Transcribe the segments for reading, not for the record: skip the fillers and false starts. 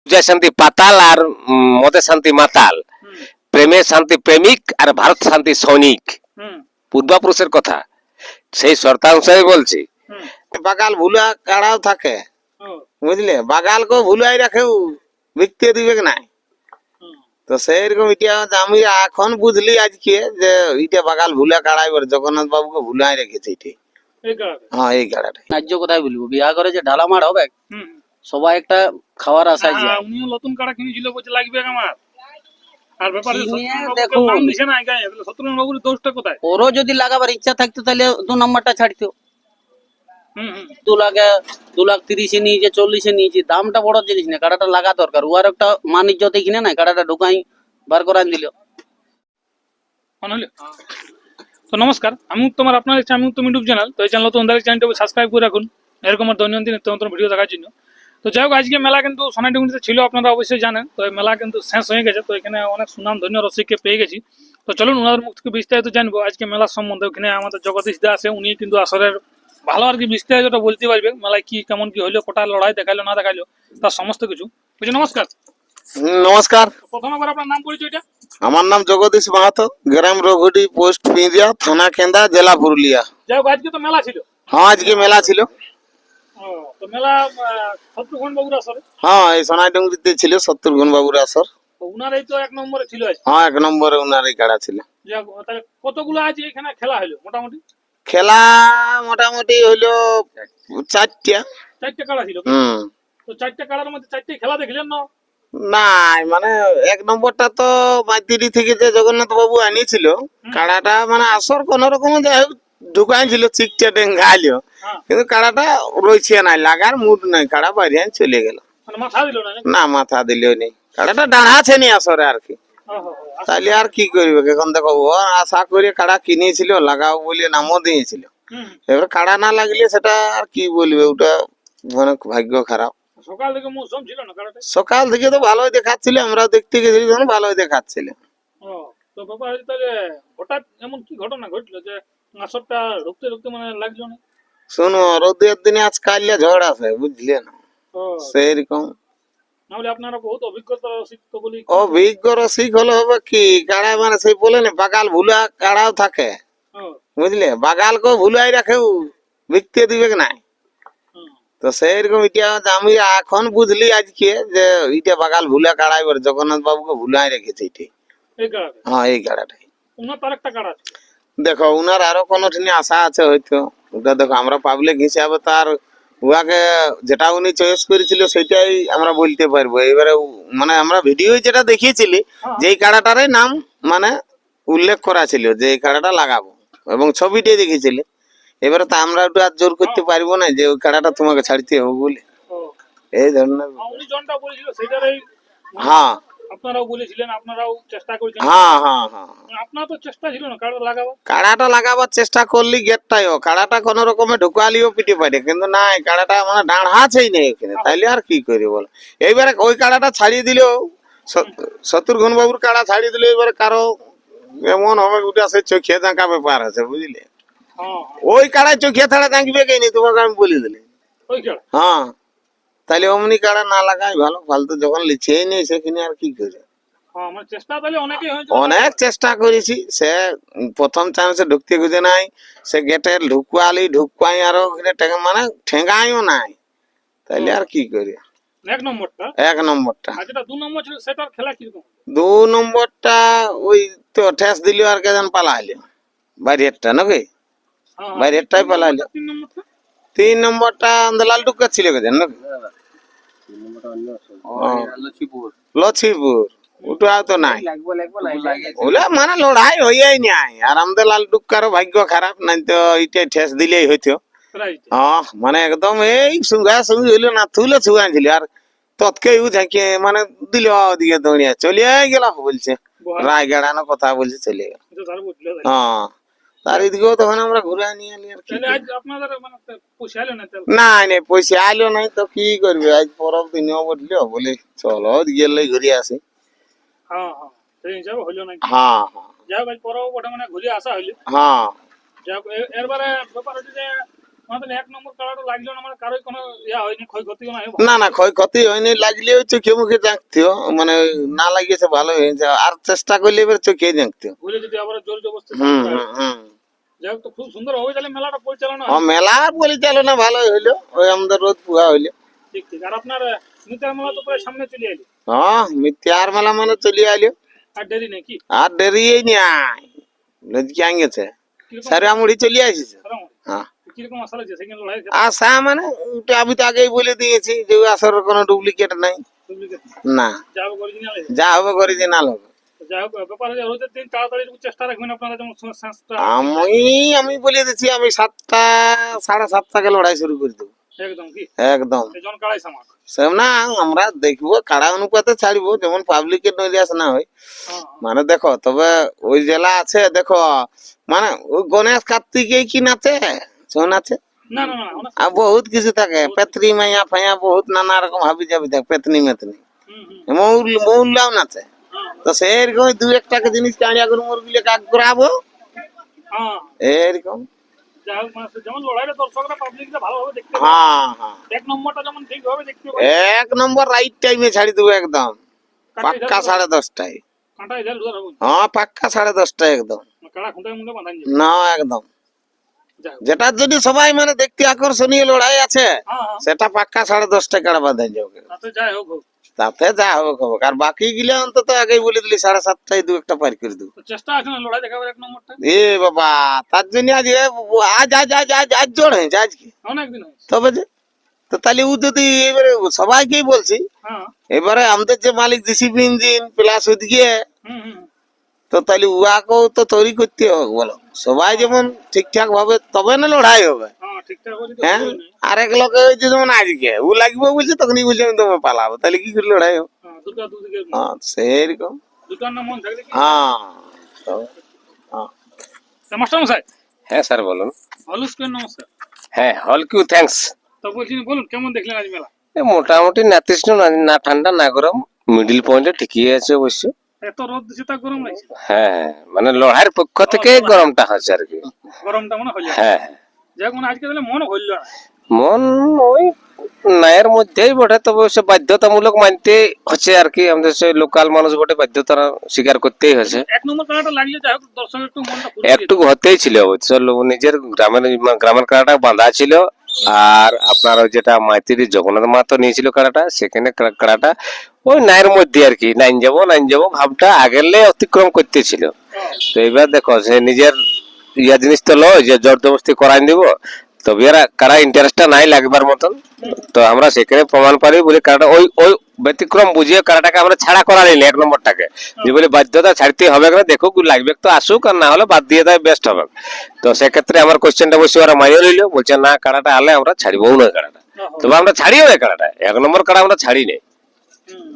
পূজায় শান্তি পাতাল আর মতে শান্তি মাতাল, প্রেমে শান্তি প্রেমিক আর ভারত শান্তি সৈনিক। পূর্বাপুরুষের কথা, সেই শর্তানুসারে বলছি। বাগাল ভুলা কাড়াও থাকে, বুঝলে, বাগাল কো ভুলাই রাখেও বিকতে দিবে নাই। তো সেইরকম এটা আমি এখন বুঝলি আজকে যে এটা বাগাল ভুলা কাড়াই জগন্নাথ বাবুকে ভুলাই রেখেছে এটাই। হ্যাঁ, এই গাড়াটা ন্যায্য কথাই বলবো, বিয়া করে যে ঢালা মার হবে সবাই একটা খাওয়ার আশায় যায়। উনিও নতুন কাড়া কিনেছিল বলছে লাগবে আমার। আর ব্যাপারে দেখুন, নাম দিছে না গায়ে, শত্রুঘ্ন বাবুর দোষটা কোথায়? ওরও যদি লাগাবার ইচ্ছা থাকতো তাহলে 2 নম্বরটা ছাড়তো। 2,30,000 নিয়েছে, 40 নিয়েছে, দামটা বড় জিনিস না, কাড়াটা লাগা দরকার। ওর একটা মান ইজ্জত কিনে না, কাড়াটা ঢুকাই বার করান দিল। তো নমস্কার, আমি উত্তম, আর আপনার আমি উত্তম ইউটিউব চ্যানেল। তো এই চ্যানেল তো চ্যানেলটা সাবস্ক্রাইব করে রাখুন এরকম আর দৈনন্দিন নিত্য নতুন ভিডিও দেখার জন্য। তো যাই হোক, আজকে মেলা কিন্তু সোনাইডুঙ্গিতে ছিল, আপনারা অবশ্যই জানেন। তো এই মেলা কিন্তু শেষ হয়ে গেছে। তো এখানে অনেক সুনাম ধন্য রসিককে পেয়ে গেছি। তো চলুন ওনাদের মুখ থেকে বিস্তারিত জানবো আজকে মেলার সম্বন্ধে। ওখানে আমাদের জগদীশ দা আছে, উনি কিন্তু আসরের ভালো আর কি বিস্তারিত বলতে পারবে, মেলায় কি কেমন কি হইলো, কোটা লড়াই দেখাইলো না দেখাইলো, তার সমস্ত কিছু। বুঝলি, নমস্কার। নমস্কার। প্রথমবার আপনার নাম পরিচয়টা? আমার নাম জগদীশ মাহাতো, গ্রাম রঘুডি, পোস্ট পিঁড়িয়া, থানা কেন্দা, জেলা পুরুলিয়া। যাই হোক, আজকে তো মেলা ছিল। হ্যাঁ, আজকে মেলা ছিল। তো মেলা শত্রুঘ্ন বাবুর আসরে। হ্যাঁ, এই সোনাইডুঙ্গিতে ছিল শত্রুঘ্ন বাবুর আসর। তো উনারই তো 1 নম্বরে ছিল আজকে। হ্যাঁ, 1 নম্বরে উনারই গাড়া ছিল। যাই হোক, তাহলে কতগুলো আজ এখানে খেলা হলো মোটামুটি? খেলা মোটামুটি হইলো 4টা। 4টে কাড়া ছিল। তো 4টে কাড়ার মধ্যে 4টে খেলা দেখলেন না? নাই, মানে 1 নম্বরটা তো মাইতিরি থেকে যে জগন্নাথ বাবু আনিছিল কাড়াটা, মানে আসর কোন রকম যাই হোক ঢুকাইছিল, চিকটা ডেঙ্গাইলো, কিন্তু কাড়াটা রয়েছে নাই, লাগার মুড নাই, কাড়া বাইরে চলে গেল। মানে মাথা দিল না? না, মাথা দিলেও নেই, কাড়াটা দাঁড়াছে নি আসরে আর কি। তাহলে আর কি করবে এখন, দেখো ও আশা করে কাড়া কিনেছিল, লাগাও বলে নামও দিয়েছিল। এবার কাড়া না লাগলে সেটা আর কি বলবে, ওটা মানে ভাগ্য খারাপ। সকাল থেকে মৌসুম ছিল না কাড়াটা? সকাল থেকে তো ভালোই দেখাচ্ছিল, আমরা দেখতে গেছিলি তখন ভালোই দেখাচ্ছিল। তো ব্যাপার হচ্ছে, তাহলে হঠাৎ এমন কি ঘটনা ঘটলো যে আসরটা ঢুকতে ঢুকতে মানে লাগলো না? শোনো, রোদের দিনে আজ কালিয়া ঝড় আছে, বুঝলে না, সেইরকম। নাহলে আপনারা বহুত অভিজ্ঞতা রসিক তো বলি। অভিজ্ঞ রসিক হলে হবে কি, কাড়া মানে সেই বলে না বাগাল ভুলা কাড়াও থাকে, বুঝলে, বাগাল কো ভুলাই রাখেও বিকতে দিবে নাই। তো সেইরকম এটা আমি এখন বুঝলি আজকে যে এটা বাগাল ভুলা কাড়াই জগন্নাথ বাবুকে ভুলাই রেখেছে এটাই। হ্যাঁ, এই কাড়াটাই। উনার তার একটা কাড়া আছে। দেখো, উনার আরো কোনো আশা আছে হয়তো, ওটা দেখো আমরা পাবলিক হিসাবে তার উহাকে যেটা উনি চয়েস করেছিল সেটাই আমরা বলতে পারবো। এবারে মানে আমরা ভিডিও যেটা দেখিয়েছিলি, যে এই কাড়াটারে নাম মানে উল্লেখ করা ছিল যে এই কাড়াটা লাগাবো, এবং ছবিটাই দেখিয়েছিলি। এবারে তো আমরা একটু আর জোর করতে পারবো না যে ওই কাড়াটা তোমাকে ছাড়তে হবে বলে, এই ধরনের। উনি জনটা বলেছিল সেটারই হ্যাঁ, আপনারাও বলেছিলেন, আপনারাও চেষ্টা করেছেন। হ্যাঁ, হ্যাঁ, হ্যাঁ, আপনার তো চেষ্টা ছিল না কাড়া লাগাবার? কাড়াটা লাগাবার চেষ্টা করলি গেটটাইও, কাড়াটা কোন রকমে ঢুকালিও পিটে পারে, কিন্তু না, কাড়াটা মানে দাঁড়াছেই নেই এখানে, তাইলে আর কি করি বল। এইবারে ওই কাড়াটা ছাড়িয়ে দিলেও, শত্রুঘ্ন বাবুর কাড়া ছাড়িয়ে দিলে এবারে কারো এমন হবে, ওটা সে চোখে দেখা ব্যাপার আছে, বুঝলে। ওই কাড়ায় চোখে ছাড়া দেখবে কে নি, তোমাকে আমি বলে দিলি। হ্যাঁ, তাহলে অমনি কাড়া না লাগাই ভালো, ফালতু যখন লিখেই নেই সেখানে আর কি করে। অনেক চেষ্টা করেছি, সে প্রথম চান্সে ঢুকতে খুঁজে নাই, সে গেটে ঢুকাই আরো মানে ঠেঙ্গাইও নাই, তাইলে আর কি করি। 1 নম্বরটা 2 নম্বর ছিল, সেটার খেলা কিরকম? 2 নম্বরটা ওই তো ঠেস দিল আর কেজন পালাইলো বাইরেরটা নাকি, বাইরেরটাই পালাইলো। 3 নম্বরটা লাল টুকা ছিল কেজন নাকি, লক্ষ্মীপুর, ওটা তো নাই, ওলা মানে লড়াই হইয়াই নাই। আর আমাদের লাল টুকারও ভাগ্য খারাপ, নাই তো এইটাই ঠেস দিলেই হইতো। মানে একদম এই সুঙ্গা সুঙ্গি হইলো না, তুলে ছুঁয়াছিল আর তৎকেই ঝাঁকে মানে দিল, ওদিকে দৌড়িয়ে চলিয়ে গেল বলছে, রায়গড়ানো কথা বলছে, চলে গেল। হ্যাঁ, তার এদিকেও তখন আমরা ঘুরে নিয়ে এলি আর কি। নাই নাই, পয়সা আইলো নাই তো কি করবে, আজ পরব দিনও বললো বলে চলো গেলে ঘুরে আসি। হ্যাঁ, হ্যাঁ, যাই হোক, পরব ওটা মানে ঘুরে আসা হইলো। হ্যাঁ, যাই হোক, এরবারে ব্যাপার হচ্ছে যে মানে এক নম্বর কাড়াটা লাগলো না, মানে কারোই কোনো ইয়া হয়নি, ক্ষয়ক্ষতিও নাই? না না, ক্ষয়ক্ষতি হয়নি, লাগলেও চোখে মুখে জাঁকতিও, মানে না লাগিয়েছে ভালো হয়েছে, আর চেষ্টা করলে এবার চোখে জাঁকতিও। ভুলে যদি আবার জোর জবরদস্তি হুম করতে হয়। হুম হুম। যাই হোক, তো খুব সুন্দর হবে তাহলে মেলাটা পরিচালনা ও হয়। মেলার পরিচালনা ভালোই হইলো, ওই আমাদের রোদ পুহা হইলো। ঠিক ঠিক। আর আপনার মিটার মেলা তো প্রায় সামনে চলে এলো, হ্যাঁ, মিথ্যার মেলা মানে চলে আইলো, আর দেরি নেই কি? আর দেরি নাই, লজকে আঙ্গেছে কিরকম সারা মুড়ি চলে আসিছে। সালাম, হ্যাঁ, কিরকম আশা লাগছে সেকেন্ড লড়াই? আশা মানে ওটা আমি তো আগেই বলে দিয়েছি যে ওই আসার কোনো ডুপ্লিকেট নাই। ডুপ্লিকেট না, যা হোক অরিজিনাল। যা হবে অরিজিনাল হবে। যাই হোক, ব্যাপার হচ্ছে রোদের দিন তাড়াতাড়ি একটু চেষ্টা রাখবেন আপনারা, যেমন সংস্থা আমি বলে দিচ্ছি আমি 7টা 7:30 থেকে লড়াই শুরু করে দেবো একদম কি একদম। জন কাড়াই সামাক। সব না, আমরা দেখবো কাড়া অনুপাতে ছাড়বো, যেমন পাবলিকের নৈরাশ না হয়। হ্যাঁ মানে দেখো, তবে ওই জেলা আছে দেখো, মানে ওই গণেশ কার্তিকে কি নাচে শোন আছে, না না না না। আর বহুত কিছু থাকে, পেতরি মাইয়া ফাইয়া বহুত নানা রকম হাবি যাবি থাকে, পেতনি মেতনি হুম হুম মৌলাও নাচে। হ্যাঁ তো সেরকম দু একটাকে জিনিস কাঁড়িয়া করে মুরগুলি কাক করাবো হ্যাঁ। এরকম। যাই হোক, মানে যেমন লড়াইটা দর্শকরা পাবলিকরা ভালোভাবে দেখতে পাবে। হ্যাঁ হ্যাঁ, এক নম্বরটা যেমন ঠিকভাবে দেখতে পাবে। 1 নম্বর রাইট টাইমে ছাড়ি দেবো একদম, পাক্কা 10:30টায়। কাঁটাই ঢেল ধরা হবে, হ্যাঁ, পাক্কা 10:30টায় একদম। কাড়া খুঁটায় মুন্ডে বাঁধান যাবে। না একদম, যাই হোক, যেটার জন্য সবাই মানে দেখতে আকর্ষণীয় লড়াই আছে, হ্যাঁ হ্যাঁ। সেটা পাক্কা 10:30টায় কাড়া বাঁধা যাবে। তাতে যাই হোক হোক, তাতে যা হবে খবর, আর বাকি গিলে অন্তত আগেই বলে দিলি 7:30টায় দু একটা পার করে দেবো। তো চেষ্টা আছে না লড়াই দেখাবার এক নম্বরটা? এ বাবা, তার জন্য আজ আজ আজ আজ আজ আজ জোর হয়েছে আজকে, অনেকদিন হয়েছে। তবে যে তো তাহলে ও যদি এবারে সবাইকেই বলছি, হ্যাঁ এবারে আমাদের যে মালিক ডিসিপি ইঞ্জিন প্লাস ওদিকে, হুম হুম তো তাহলে উহাকেও তো তৈরি করতে হবে বলো, সবাই যেমন ঠিকঠাক ভাবে তবে না লড়াই হবে। হ্যাঁ ঠিকঠাক করে তো হ্যাঁ, হবেই না। আরেক লোকে ওই যে যেমন আজকে ও লাগবে বলছে, তখনই বলছে আমি তোমার পালাবো, তাহলে কি করে লড়াই হবে? হ্যাঁ, দুটো দুদিকে হ্যাঁ সেরকম। দুটার নাম মন থাকলে কি? হ্যাঁ তো, হ্যাঁ। তা মাস্টার মশাই, হ্যাঁ স্যার বলুন। হলুস্কের নমস্কার। হ্যাঁ হল কিউ থ্যাঙ্কস। তো বলছি, বলুন কেমন দেখলেন আজ মেলা? মোটামুটি নাতিশীতোষ্ণ, না ঠান্ডা না গরম, মিডিল পয়েন্টে ঠিকই আছে অবশ্য। এত রোদ দিচ্ছে তা গরম লাগছে? হ্যাঁ মানে লড়াইয়ের পক্ষ থেকে গরমটা হচ্ছে আর কি। গরমটা মনে হইল। হ্যাঁ যাই হোক, মানে আজকে তাহলে মন হইল না। মন ওই ন্যায়ের মধ্যেই বটে, তবে সে বাধ্যতামূলক মানতে হচ্ছে আর কি, আমাদের সে লোকাল মানুষ বটে, বাধ্যতা স্বীকার করতেই হচ্ছে। এক নম্বর খেলাটা লাগলে যাই হোক দর্শক একটু মনটা খুলে একটু হতেই ছিল অবশ্য, নিজের গ্রামের কাড়াটা বাঁধা ছিল, আর আপনার ওই যেটা মাইতির জগন্নাথ মাহাতো নিয়েছিল কাড়াটা, সেখানে কাড়াটা ওই নাইয়ের মধ্যে আর কি, নাইন যাবো ভাবটা আগেরলে অতিক্রম করতেছিল। তো এবার দেখো, সে নিজের ইয়া জিনিস তো লয় যে জোর জবরদস্তি করাই দিব, তবে এরা কারা ইন্টারেস্টটা নাই লাগবার মতন। তো আমরা সেখানে প্রমাণ পারি বলে কারাটা ওই ওই ব্যতিক্রম বুঝিয়ে কারাটাকে আমরা ছাড়া করা নিলে 1 নম্বরটাকে, যে বলে বাধ্যতা ছাড়তে হবে না, দেখুক লাগবে তো আসুক, আর না হলে বাদ দিয়ে দেয় বেস্ট হবে। তো সেক্ষেত্রে আমার কোশ্চেনটা বসে ওরা মানিয়ে নিল, বলছে না কারাটা আলে আমরা ছাড়িবও না কারাটা। তবে আমরা ছাড়িও না কারাটা, 1 নম্বর কারা আমরা ছাড়ি নেই,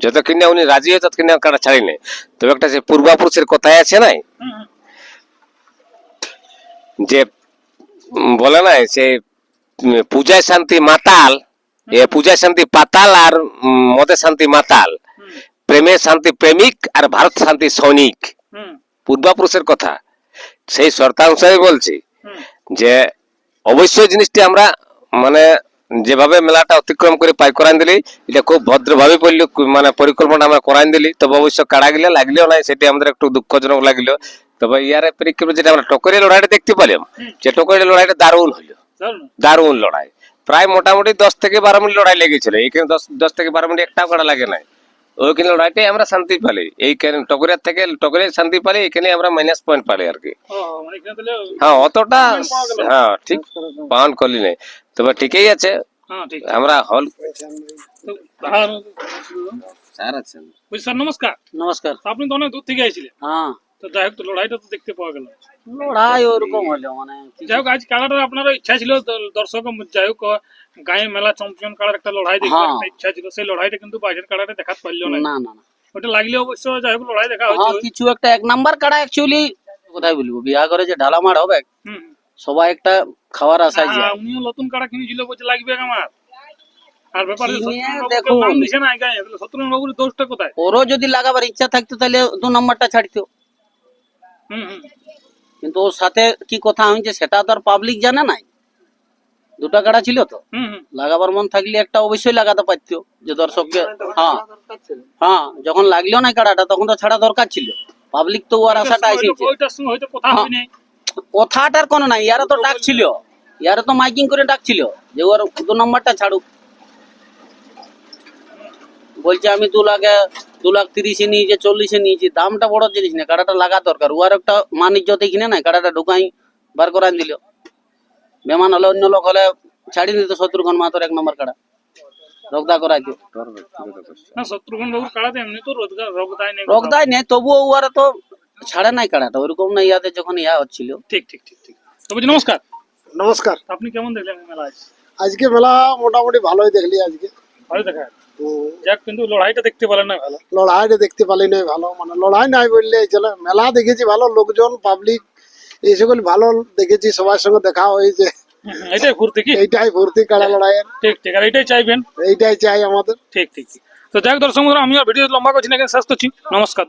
যতক্ষণ না উনি রাজি হয় ততক্ষণ কারা ছাড়ি নেই। তবে একটা যে পূর্বাপুরুষের কথাই আছে নাই, যে বলে না সে পূজায় শান্তি মাতাল, এ পূজায় শান্তি পাতাল, আর মদে শান্তি মাতাল, প্রেমে শান্তি প্রেমিক, আর ভারত শান্তি সৈনিক। পূর্বাপুরুষের কথা, সেই শর্তানুসারে বলছি যে অবশ্যই জিনিসটি আমরা মানে যেভাবে মেলাটা অতিক্রম করে পাই করান দিলি, এটা খুব ভদ্রভাবে বললি, মানে পরিকল্পনা আমরা করান দিলি, তবে অবশ্য কাড়া গিলে লাগলেও নাই, সেটি আমাদের একটু দুঃখজনক লাগলো। তবে ইয়ারে পরিক্রমে যেটা আমরা টকরের লড়াইটা দেখতে পেলাম, যে টকরের লড়াইটা দারুণ হইলো, দারুণ লড়াই। প্রায় মোটামুটি 10 থেকে 12 মিনিট লড়াই লেগেছিল, এইখানে 10 থেকে 12 মিনিট একটাও কাড়া লাগে নাই। ওইখানে লড়াইটাই আমরা শান্তি পালি, এইখানে টকরের থেকে টকরের শান্তি পালি, এখানে আমরা মাইনাস পয়েন্ট পালি আর কি। হ্যাঁ অতটা, হ্যাঁ ঠিক পাউন্ড করলি নাই, তবে ঠিকই আছে। আমরা হল স্যার আছেন। স্যার নমস্কার। নমস্কার। আপনি তো অনেক দূর থেকে আইছিলেন, হ্যাঁ, তো যাই হোক, তো লড়াইটা তো দেখতে পাওয়া গেল। লড়াই ওরকম হলো, মানে যাই হোক, আজ কাড়াটা আপনারও ইচ্ছা ছিল, দর্শক যাই হোক গায়ে মেলা চ্যাম্পিয়ন কাড়ার একটা লড়াই দেখবার একটা ইচ্ছা ছিল, সেই লড়াইটা কিন্তু বাইরের কাড়াটা দেখাতে পারলো না। না না না, ওটা লাগলে অবশ্য যাই হোক লড়াই দেখা হ্যাঁ, হয়েছে। কিছু একটা 1 নাম্বার কাড়া অ্যাকচুয়ালি কোথায় বলবো, বিয়া করে যে ঢালামার হবে, হুম, সবাই একটা খাওয়ার আশায় যায়। উনিও নতুন কাড়া কিনেছিল, বলছে লাগবে আমার। আর ব্যাপারে কিনে শত্রুঘ্ন দেখুন। বাবুকে নাম দিছে না গায়ে, তাহলে শত্রুঘ্ন বাবুর দোষটা কোথায়? ওরও যদি লাগাবার ইচ্ছা থাকতো তাহলে 2 নাম্বারটা ছাড়তো, হুম হুম। কিন্তু ওর সাথে কি কথা হয়েছে সেটা তো আর পাবলিক জানে নাই। দুটা কাড়া ছিল তো, হুম হুম লাগাবার মন থাকলে একটা অবশ্যই লাগাতে পারতো, যে দর্শককে হ্যাঁ হ্যাঁ যখন লাগলো না কাড়াটা তখন তো ছাড়া দরকার ছিল, পাবলিক তো ওর আশাটা এসেছে। ওইটার সঙ্গে হয়তো কথা হ্যাঁ। হয় নাই। কথাটার কোনো নাই, ইয়ারা তো ডাকছিল, ইয়ারা তো মাইকিং করে ডাকছিল যে ওর 2 নম্বরটা ছাড়ুক। বলছে আমি 2,30,000 নিয়েছি, 40-এ নিয়েছি, দামটা বড় জিনিস না, কাড়াটা লাগা দরকার। ওর একটা মান ইজ্জত এখানে নাই, কাড়াটা ঢুকাই বার করাই দিল। মেহমান হলে অন্য লোক হলে ছাড়ি দিত, শত্রুঘ্ন মাহাতোর 1 নম্বর কাড়া রগদা করাই দিত। না শত্রুঘ্ন বাবুর কাড়াতে এমনি তো রোজগার রোগদায় নেই। রগদাই নেই, তবুও ওরা তো ছাড়ে নাই কাড়াটা, ওইরকম না ইয়াদের যখন ইয়া হচ্ছিল। ঠিক ঠিক ঠিক ঠিক। তো বলছি নমস্কার, নমস্কার। আপনি কেমন দেখলেন এই মেলা? আজকে মেলা মোটামুটি ভালোই দেখলি আজকে। ভালো দেখা যাক, কিন্তু লড়াইটা দেখতে পেলেন না ভালো। লড়াইটা দেখতে পারি নাই ভালো, মানে লড়াই নাই বললে চলে, মেলা দেখেছি ভালো, লোকজন পাবলিক এই সকল ভালো দেখেছি, সবার সঙ্গে দেখা হয়েছে। এটাই ফুর্তি কি? এইটাই ভর্তি কাড়া লড়াইয়ের, ঠিক ঠিক, আর এটাই চাইবেন। এইটাই চাই আমাদের। ঠিক ঠিক ঠিক। তো যাক দর্শক বন্ধুরা, আমি আর ভিডিও লম্বা করছি না, এখানে শেষ করছি। নমস্কার।